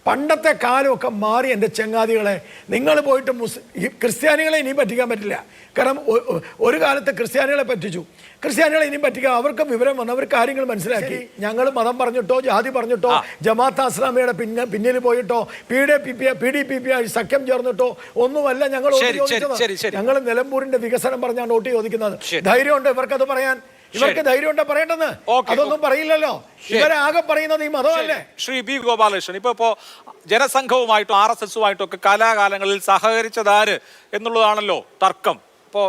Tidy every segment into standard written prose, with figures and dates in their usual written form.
പണ്ടത്തെ കാലമൊക്കെ മാറി എൻ്റെ ചങ്ങാതികളെ. നിങ്ങൾ പോയിട്ട് ക്രിസ്ത്യാനികളെ ഇനിയും പറ്റിക്കാൻ പറ്റില്ല. കാരണം ഒരു കാലത്ത് ക്രിസ്ത്യാനികളെ പറ്റിച്ചു, ക്രിസ്ത്യാനികളെ ഇനിയും പറ്റിക്കാൻ അവർക്ക് വിവരം വന്ന് അവർ കാര്യങ്ങൾ മനസ്സിലാക്കി. ഞങ്ങൾ മതം പറഞ്ഞിട്ടോ ജാതി പറഞ്ഞിട്ടോ ജമാഅത്ത് ഇസ്ലാമിയുടെ പിന്നിൽ പോയിട്ടോ PDP സഖ്യം ചേർന്നിട്ടോ ഒന്നുമല്ല ഞങ്ങൾ വോട്ട് ചോദിച്ചത്. ഞങ്ങൾ നിലമ്പൂരിന്റെ വികസനം പറഞ്ഞാണ് വോട്ട് ചോദിക്കുന്നത്. ധൈര്യമുണ്ട് ഇവർക്കത് പറയാൻ? ഇവർക്ക് ധൈര്യം ഉണ്ടോ പറയേണ്ടെന്ന്? അതൊന്നും പറയില്ലല്ലോ. ഇവരാകെ പറയുന്നത് ഈ മതമല്ലേ. ശ്രീ ബി ഗോപാലകൃഷ്ണൻ, ഇപ്പോ ജനസംഘവുമായിട്ടും RSSുമായിട്ടും ഒക്കെ കാലാകാലങ്ങളിൽ സഹകരിച്ചതാര് എന്നുള്ളതാണല്ലോ തർക്കം. ഇപ്പോ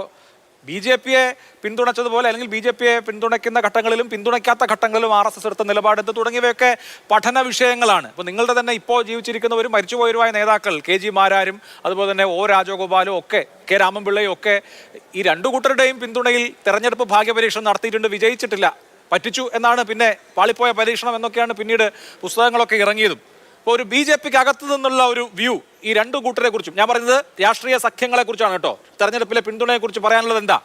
BJPയെ പിന്തുണച്ചതുപോലെ അല്ലെങ്കിൽ BJPയെ പിന്തുണയ്ക്കുന്ന ഘട്ടങ്ങളിലും പിന്തുണയ്ക്കാത്ത ഘട്ടങ്ങളിലും RSS എടുത്ത നിലപാടെന്ത് തുടങ്ങിയവയൊക്കെ പഠന വിഷയങ്ങളാണ്. ഇപ്പോൾ നിങ്ങളുടെ തന്നെ ഇപ്പോൾ ജീവിച്ചിരിക്കുന്നവരും മരിച്ചുപോയവരുമായ നേതാക്കൾ KG മാരാരും അതുപോലെ തന്നെ O രാജഗോപാലും ഒക്കെ K രാമൻപിള്ളയും ഒക്കെ ഈ രണ്ടു കൂട്ടരുടെയും പിന്തുണയിൽ തെരഞ്ഞെടുപ്പ് ഭാഗ്യപരീക്ഷണം നടത്തിയിട്ടുണ്ട്, വിജയിച്ചിട്ടില്ല. പറ്റിച്ചു എന്നാണ് പിന്നെ പാളിപ്പോയ പരീക്ഷണം എന്നൊക്കെയാണ് പിന്നീട് പുസ്തകങ്ങളൊക്കെ ഇറങ്ങിയതും. ഇപ്പോൾ ഒരു BJPക്ക് അകത്തു നിന്നുള്ള ഒരു വ്യൂ ഈ രണ്ടു കൂട്ടരെ കുറിച്ചും, ഞാൻ പറയുന്നത് രാഷ്ട്രീയ സഖ്യങ്ങളെ കുറിച്ചാണ് കേട്ടോ, തെരഞ്ഞെടുപ്പിലെ പിന്തുണയെ കുറിച്ച് പറയാനുള്ളത് എന്താ?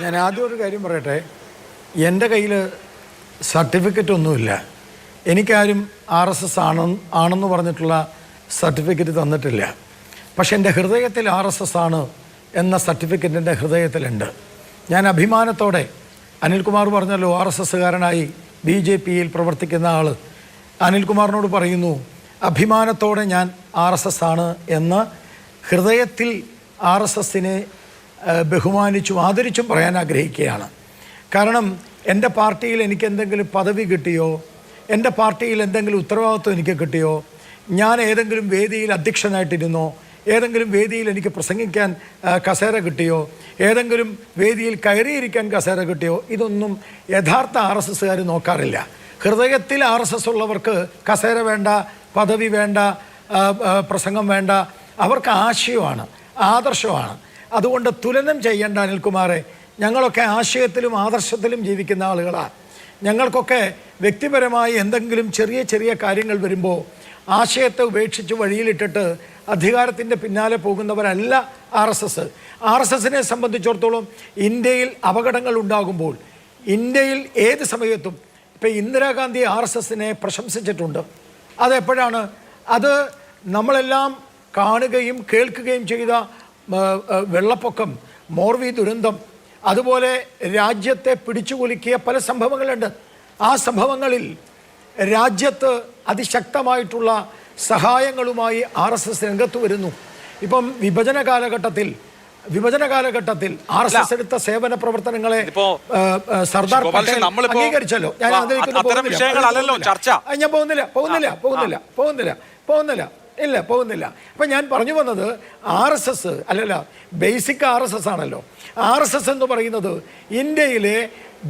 ഞാൻ ആദ്യം ഒരു കാര്യം പറയട്ടെ. എൻ്റെ കയ്യിൽ സർട്ടിഫിക്കറ്റ് ഒന്നുമില്ല. എനിക്കാരും RSS ആണെന്ന് പറഞ്ഞിട്ടുള്ള സർട്ടിഫിക്കറ്റ് തന്നിട്ടില്ല. പക്ഷെ എൻ്റെ ഹൃദയത്തിൽ RSS ആണ് എന്ന സർട്ടിഫിക്കറ്റ് എൻ്റെ ഹൃദയത്തിലുണ്ട്. ഞാൻ അഭിമാനത്തോടെ, അനിൽകുമാർ പറഞ്ഞല്ലോ RSSകാരനായി BJPയിൽ പ്രവർത്തിക്കുന്ന ആൾ, അനിൽകുമാറിനോട് പറയുന്നു അഭിമാനത്തോടെ ഞാൻ RSS ആണ് എന്ന് ഹൃദയത്തിൽ RSSനെ ബഹുമാനിച്ചും ആദരിച്ചും പറയാൻ ആഗ്രഹിക്കുകയാണ്. കാരണം എൻ്റെ പാർട്ടിയിൽ എനിക്ക് എന്തെങ്കിലും പദവി കിട്ടിയോ, എൻ്റെ പാർട്ടിയിൽ എന്തെങ്കിലും ഉത്തരവാദിത്വം എനിക്ക് കിട്ടിയോ, ഞാൻ ഏതെങ്കിലും വേദിയിൽ അധ്യക്ഷനായിട്ടിരുന്നോ, ഏതെങ്കിലും വേദിയിൽ എനിക്ക് പ്രസംഗിക്കാൻ കസേര കിട്ടിയോ, ഏതെങ്കിലും വേദിയിൽ കയറിയിരിക്കാൻ കസേര കിട്ടിയോ, ഇതൊന്നും യഥാർത്ഥ RSSകാർ നോക്കാറില്ല. ഹൃദയത്തിൽ RSS ഉള്ളവർക്ക് കസേര വേണ്ട, പദവി വേണ്ട, പ്രസംഗം വേണ്ട. അവർക്ക് ആശയമാണ്, ആദർശമാണ്. അതുകൊണ്ട് തുലനം ചെയ്യേണ്ട അനിൽകുമാറെ. ഞങ്ങളൊക്കെ ആശയത്തിലും ആദർശത്തിലും ജീവിക്കുന്ന ആളുകളാണ്. ഞങ്ങൾക്കൊക്കെ വ്യക്തിപരമായി എന്തെങ്കിലും ചെറിയ ചെറിയ കാര്യങ്ങൾ വരുമ്പോൾ ആശയത്തെ ഉപേക്ഷിച്ച് വഴിയിലിട്ടിട്ട് അധികാരത്തിൻ്റെ പിന്നാലെ പോകുന്നവരല്ല RSSനെ സംബന്ധിച്ചിടത്തോളം ഇന്ത്യയിൽ അപകടങ്ങൾ ഉണ്ടാകുമ്പോൾ ഇന്ത്യയിൽ ഏത് സമയത്തും ഇപ്പം ഇന്ദിരാഗാന്ധി RSSനെ പ്രശംസിച്ചിട്ടുണ്ട്. അതെപ്പോഴാണ്? അത് നമ്മളെല്ലാം കാണുകയും കേൾക്കുകയും ചെയ്ത വെള്ളപ്പൊക്കം, മോർവി ദുരന്തം, അതുപോലെ രാജ്യത്തെ പിടിച്ചുകുലുക്കിയ പല സംഭവങ്ങളുണ്ട്. ആ സംഭവങ്ങളിൽ രാജ്യത്ത് അതിശക്തമായിട്ടുള്ള സഹായങ്ങളുമായി RSS രംഗത്ത് വരുന്നു. ഇപ്പം വിഭജന കാലഘട്ടത്തിൽ RSS എടുത്ത സേവന പ്രവർത്തനങ്ങളെ സർദാർ പട്ടേൽ അംഗീകരിച്ചല്ലോ. ഞാൻ പോകുന്നില്ല. അപ്പം ഞാൻ പറഞ്ഞു വന്നത് RSS അല്ലല്ല, ബേസിക് RSS ആണല്ലോ. RSS എന്ന് പറയുന്നത് ഇന്ത്യയിലെ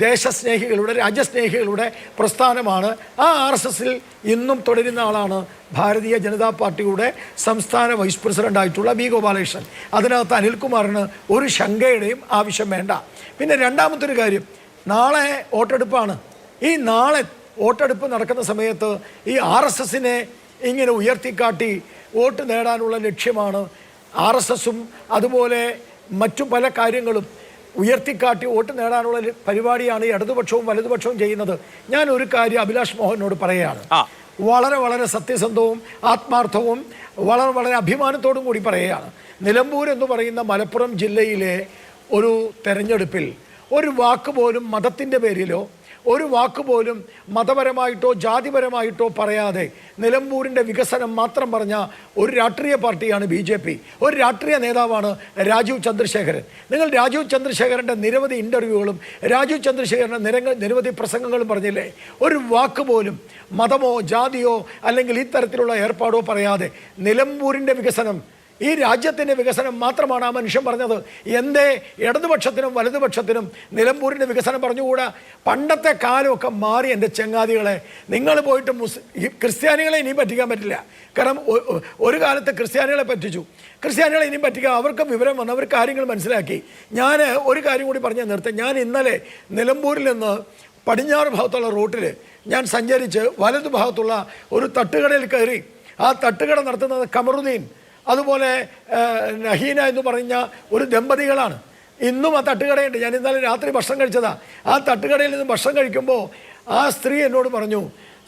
ദേശസ്നേഹികളുടെ, രാജ്യസ്നേഹികളുടെ പ്രസ്ഥാനമാണ്. ആ RSSൽ ഇന്നും തുടരുന്ന ആളാണ് ഭാരതീയ ജനതാ പാർട്ടിയുടെ സംസ്ഥാന വൈസ് പ്രസിഡൻ്റായിട്ടുള്ള ബി ഗോപാലകൃഷ്ണൻ. അതിനകത്ത് അനിൽകുമാറിന് ഒരു ശങ്കയുടെയും ആവശ്യം വേണ്ട. പിന്നെ രണ്ടാമത്തെ ഒരു കാര്യം, നാളെ വോട്ടെടുപ്പാണ്. ഈ നാളെ വോട്ടെടുപ്പ് നടക്കുന്ന സമയത്ത് ഈ RSSനെ ഇങ്ങനെ ഉയർത്തിക്കാട്ടി വോട്ട് നേടാനുള്ള ലക്ഷ്യമാണ്. RSSും അതുപോലെ മറ്റു പല കാര്യങ്ങളും ഉയർത്തിക്കാട്ടി വോട്ട് നേടാനുള്ള പരിപാടിയാണ് ഇടതുപക്ഷവും വലതുപക്ഷവും ചെയ്യുന്നത്. ഞാൻ ഒരു കാര്യം അഭിലാഷ് മോഹനോട് പറയുകയാണ്. വളരെ വളരെ സത്യസന്ധവും ആത്മാർത്ഥവും വളരെ അഭിമാനത്തോടും കൂടി പറയുകയാണ്. നിലമ്പൂർ എന്ന് പറയുന്ന മലപ്പുറം ജില്ലയിലെ ഒരു തെരഞ്ഞെടുപ്പിൽ ഒരു വാക്ക് പോലും മതത്തിൻ്റെ പേരിലോ ഒരു വാക്കുപോലും മതപരമായിട്ടോ ജാതിപരമായിട്ടോ പറയാതെ നിലമ്പൂരിൻ്റെ വികസനം മാത്രം പറഞ്ഞ ഒരു രാഷ്ട്രീയ പാർട്ടിയാണ് BJP. ഒരു രാഷ്ട്രീയ നേതാവാണ് രാജീവ് ചന്ദ്രശേഖരൻ. നിങ്ങൾ രാജീവ് ചന്ദ്രശേഖരൻ്റെ നിരവധി ഇൻ്റർവ്യൂകളും രാജീവ് ചന്ദ്രശേഖരൻ്റെ നിരവധി പ്രസംഗങ്ങളും പറഞ്ഞില്ലേ? ഒരു വാക്ക് പോലും മതമോ ജാതിയോ അല്ലെങ്കിൽ ഈ തരത്തിലുള്ള ഏർപ്പാടോ പറയാതെ നിലമ്പൂരിൻ്റെ വികസനം, ഈ രാജ്യത്തിൻ്റെ വികസനം മാത്രമാണ് ആ മനുഷ്യൻ പറഞ്ഞത്. എന്തേ ഇടതുപക്ഷത്തിനും വലതുപക്ഷത്തിനും നിലമ്പൂരിൻ്റെ വികസനം പറഞ്ഞുകൂടാ? പണ്ടത്തെ കാലമൊക്കെ മാറി എൻ്റെ ചങ്ങാതികളെ. നിങ്ങൾ പോയിട്ട് ക്രിസ്ത്യാനികളെ ഇനിയും പറ്റിക്കാൻ പറ്റില്ല. കാരണം ഒരു കാലത്ത് ക്രിസ്ത്യാനികളെ പറ്റിച്ചു, ക്രിസ്ത്യാനികളെ ഇനിയും പറ്റിക്കാൻ അവർക്ക് വിവരം വന്ന് അവർ കാര്യങ്ങൾ മനസ്സിലാക്കി. ഞാൻ ഒരു കാര്യം കൂടി പറഞ്ഞ് നിർത്താം. ഞാൻ ഇന്നലെ നിലമ്പൂരിൽ നിന്ന് പടിഞ്ഞാറ് ഭാഗത്തുള്ള റൂട്ടിൽ ഞാൻ സഞ്ചരിച്ച് വലതു ഭാഗത്തുള്ള ഒരു തട്ടുകടയിൽ കയറി. ആ തട്ടുകട നടത്തുന്നത് കമറുദ്ദീൻ അതുപോലെ നഹീന എന്ന് പറഞ്ഞ ഒരു ദമ്പതികളാണ്. ഇന്നും ആ തട്ടുകടയുണ്ട്. ഞാൻ ഇന്നലെ രാത്രി ഭക്ഷണം കഴിച്ചതാണ്. ആ തട്ടുകടയിൽ നിന്ന് ഭക്ഷണം കഴിക്കുമ്പോൾ ആ സ്ത്രീ എന്നോട് പറഞ്ഞു,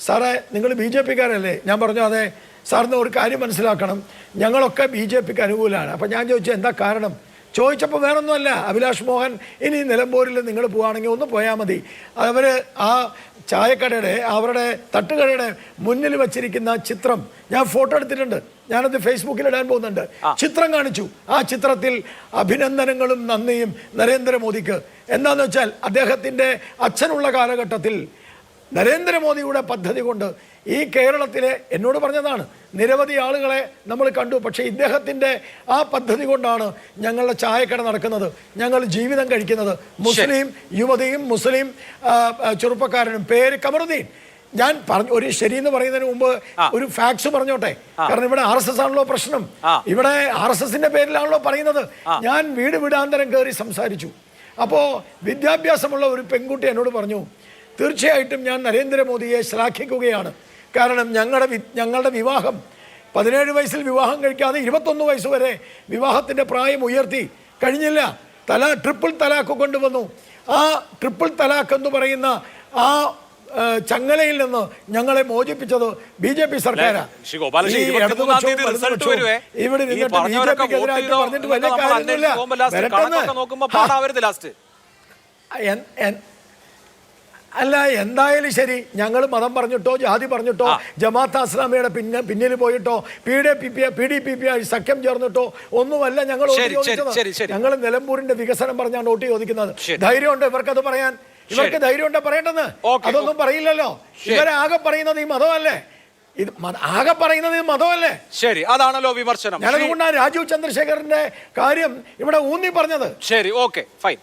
സാറേ നിങ്ങൾ BJP-കാരല്ലേ? ഞാൻ പറഞ്ഞു അതെ. സാറിന് ഒരു കാര്യം മനസ്സിലാക്കണം, ഞങ്ങളൊക്കെ BJP-ക്ക് അനുകൂലമാണ്. അപ്പം ഞാൻ ചോദിച്ചു എന്താ കാരണം? ചോദിച്ചപ്പോൾ വേറൊന്നുമല്ല, അഭിലാഷ് മോഹൻ ഇനി നിലമ്പൂരിൽ നിങ്ങൾ പോവുകയാണെങ്കിൽ ഒന്ന് പോയാൽ മതി. അവർ ആ ചായക്കടയുടെ അവരുടെ തട്ടുകടയുടെ മുന്നിൽ വച്ചിരിക്കുന്ന ചിത്രം ഞാൻ ഫോട്ടോ എടുത്തിട്ടുണ്ട്, ഞാനത് ഫേസ്ബുക്കിൽ ഇടാൻ പോകുന്നുണ്ട്. ചിത്രം കാണിച്ചു. ആ ചിത്രത്തിൽ അഭിനന്ദനങ്ങളും നന്ദിയും നരേന്ദ്രമോദിക്ക്. എന്താന്ന് വെച്ചാൽ അദ്ദേഹത്തിൻ്റെ അച്ഛനുള്ള കാലഘട്ടത്തിൽ നരേന്ദ്രമോദിയുടെ പദ്ധതി കൊണ്ട് ഈ കേരളത്തിലെ, എന്നോട് പറഞ്ഞതാണ്, നിരവധി ആളുകളെ നമ്മൾ കണ്ടു. പക്ഷേ ഇദ്ദേഹത്തിൻ്റെ ആ പദ്ധതി കൊണ്ടാണ് ഞങ്ങളുടെ ചായക്കട നടക്കുന്നത്, ഞങ്ങൾ ജീവിതം കഴിക്കുന്നത്. മുസ്ലിം യുവതിയും മുസ്ലിം ചെറുപ്പക്കാരനും, പേര് കമറുദ്ദീൻ. ഞാൻ പറഞ്ഞു ഒരു ശരി എന്ന് പറയുന്നതിന് മുമ്പ് ഒരു ഫാക്ട്സ് പറഞ്ഞോട്ടെ, കാരണം ഇവിടെ RSS ആണല്ലോ പ്രശ്നം. ഇവിടെ RSS-ന്റെ പേരിലാണല്ലോ പറയുന്നത്. ഞാൻ വീട് വീടാന്തരം കയറി സംസാരിച്ചു. അപ്പോൾ വിദ്യാഭ്യാസമുള്ള ഒരു പെൺകുട്ടി എന്നോട് പറഞ്ഞു, തീർച്ചയായിട്ടും ഞാൻ നരേന്ദ്രമോദിയെ ശ്ലാഘിക്കുകയാണ്. കാരണം ഞങ്ങളുടെ വിവാഹം 17 വയസ്സിൽ വിവാഹം കഴിക്കാതെ 21 വയസ്സ് വരെ വിവാഹത്തിൻ്റെ പ്രായം ഉയർത്തി, കഴിഞ്ഞില്ല. ട്രിപ്പിൾ തലാഖ് കൊണ്ടുവന്നു. ആ ട്രിപ്പിൾ തലാഖ് എന്ന് പറയുന്ന ആ ചങ്ങലയിൽ നിന്ന് ഞങ്ങളെ മോചിപ്പിച്ചത് BJP സർക്കാരാണ്. ഇവിടെ നിന്നിട്ട് BJP-ക്കെതിരായിട്ട് പറഞ്ഞിട്ട് വലിയ കാര്യമൊന്നുമില്ല. അല്ല, എന്തായാലും ശരി, ഞങ്ങൾ മതം പറഞ്ഞിട്ടോ ജാതി പറഞ്ഞിട്ടോ ജമാഅത്തെ ഇസ്ലാമിയുടെ പിന്നിൽ പോയിട്ടോ PDP സഖ്യം ചേർന്നിട്ടോ ഒന്നുമല്ല ഞങ്ങൾ വോട്ട് ചോദിച്ചത്. ഞങ്ങൾ നിലമ്പൂരിന്റെ വികസനം പറഞ്ഞാണ് വോട്ട് ചോദിക്കുന്നത്. ധൈര്യമുണ്ട് ഇവർക്കത് പറയാൻ? ഇവർക്ക് ധൈര്യമുണ്ട് പറയേണ്ടെന്ന്? അതൊന്നും പറയില്ലല്ലോ. ഇവരാകെ പറയുന്നത് ഈ മതമല്ലേ? ആകെ പറയുന്നത് ഈ മതമല്ലേ? ശരി, അതാണല്ലോ വിമർശനം. ഞാനതുകൊണ്ടാണ് രാജീവ് ചന്ദ്രശേഖറിന്റെ കാര്യം ഇവിടെ ഊന്നി പറഞ്ഞത്. ശരി, ഓക്കെ, ഫൈൻ.